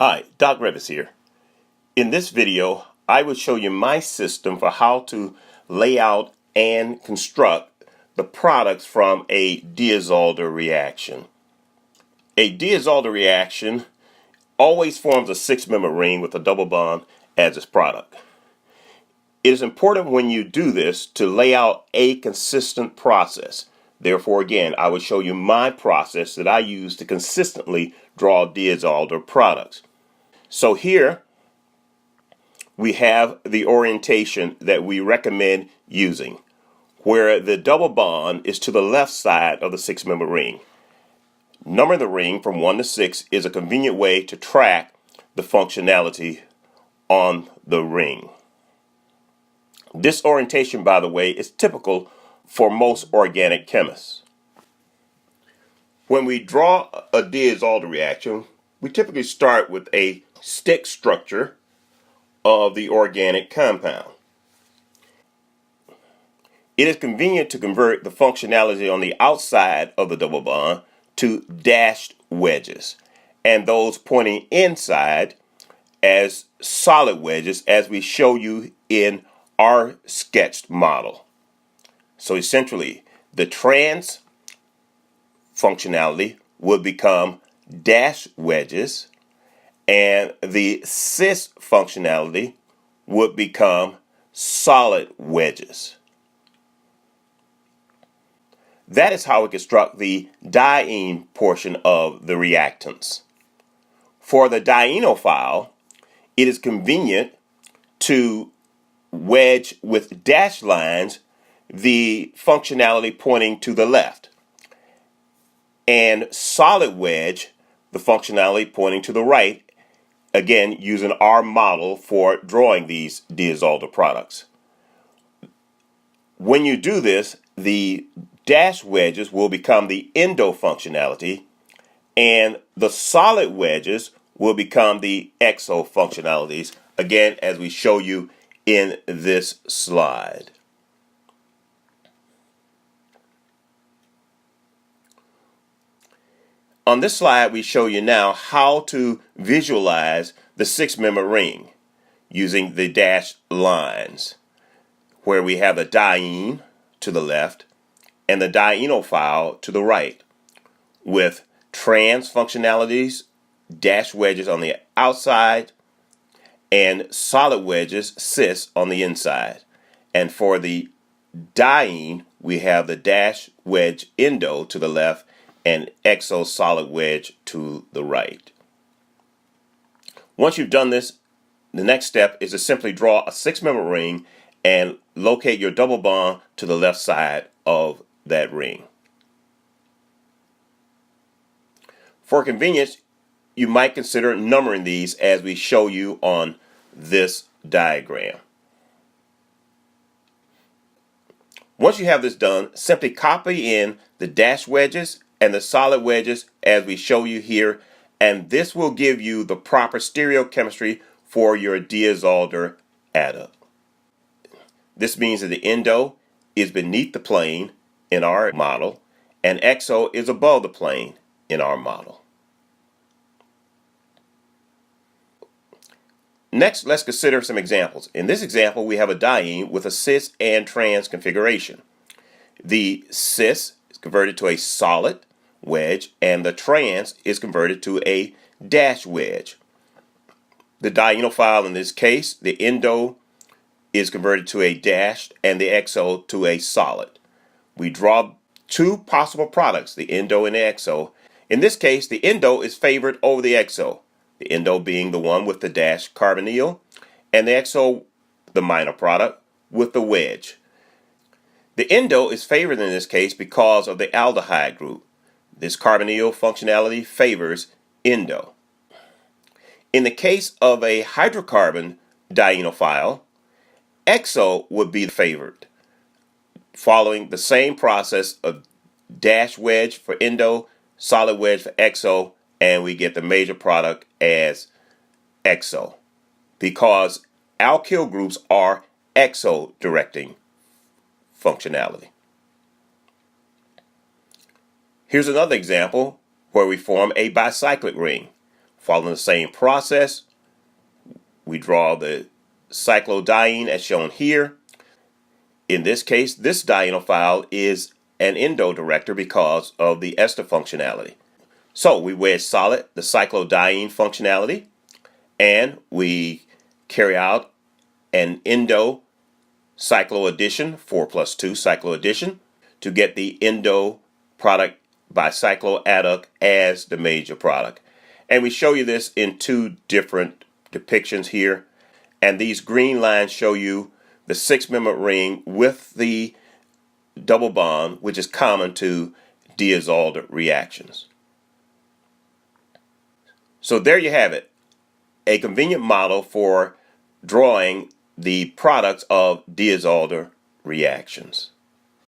Hi, Doc Revis here. In this video, I will show you my system for how to lay out and construct the products from a Diels-Alder reaction. A Diels-Alder reaction always forms a six-member ring with a double bond as its product. It is important when you do this to lay out a consistent process. Therefore, again, I will show you my process that I use to consistently draw Diels-Alder products. So here we have the orientation that we recommend using, where the double bond is to the left side of the six-member ring. Numbering the ring from 1 to 6 is a convenient way to track the functionality on the ring. This orientation, by the way, is typical for most organic chemists. When we draw a Diels-Alder reaction, we typically start with a stick structure of the organic compound. It is convenient to convert the functionality on the outside of the double bond to dashed wedges, and those pointing inside as solid wedges, as we show you in our sketched model. So essentially, the trans functionality would become dash wedges, and the cis functionality would become solid wedges. That is how we construct the diene portion of the reactants. For the dienophile, it is convenient to wedge with dashed lines the functionality pointing to the left, and solid wedge the functionality pointing to the right, again using our model for drawing these Diels-Alder products. When you do this, the dash wedges will become the endo functionality, and the solid wedges will become the exo functionalities, again as we show you in this slide. On this slide, we show you now how to visualize the six-member ring using the dashed lines, where we have the diene to the left and the dienophile to the right, with trans functionalities, dash wedges on the outside, and solid wedges, cis, on the inside. And for the diene, we have the dash wedge endo to the left and exo solid wedge to the right. Once you've done this, the next step is to simply draw a six-member ring and locate your double bond to the left side of that ring. For convenience, you might consider numbering these as we show you on this diagram. Once you have this done, simply copy in the dash wedges and the solid wedges as we show you here, and this will give you the proper stereochemistry for your Diels-Alder adduct. This means that the endo is beneath the plane in our model, and exo is above the plane in our model. Next, let's consider some examples. In this example, we have a diene with a cis and trans configuration. The cis is converted to a solid wedge, and the trans is converted to a dash wedge. The dienophile in this case, the endo is converted to a dashed and the exo to a solid. We draw two possible products, the endo and the exo. In this case, the endo is favored over the exo, the endo being the one with the dash carbonyl, and the exo, the minor product, with the wedge. The endo is favored in this case because of the aldehyde group. This carbonyl functionality favors endo. In the case of a hydrocarbon dienophile, exo would be favored, following the same process of dash wedge for endo, solid wedge for exo, and we get the major product as exo, because alkyl groups are exo directing functionality. Here's another example where we form a bicyclic ring. Following the same process, we draw the cyclodiene as shown here. In this case, this dienophile is an endo-director because of the ester functionality. So we wedge solid the cyclodiene functionality, and we carry out an endo cycloaddition, 4+2 cycloaddition, to get the endo product by cycloadduct as the major product. And we show you this in two different depictions here. And these green lines show you the 6-membered ring with the double bond, which is common to Diels-Alder reactions. So there you have it, a convenient model for drawing the products of Diels-Alder reactions.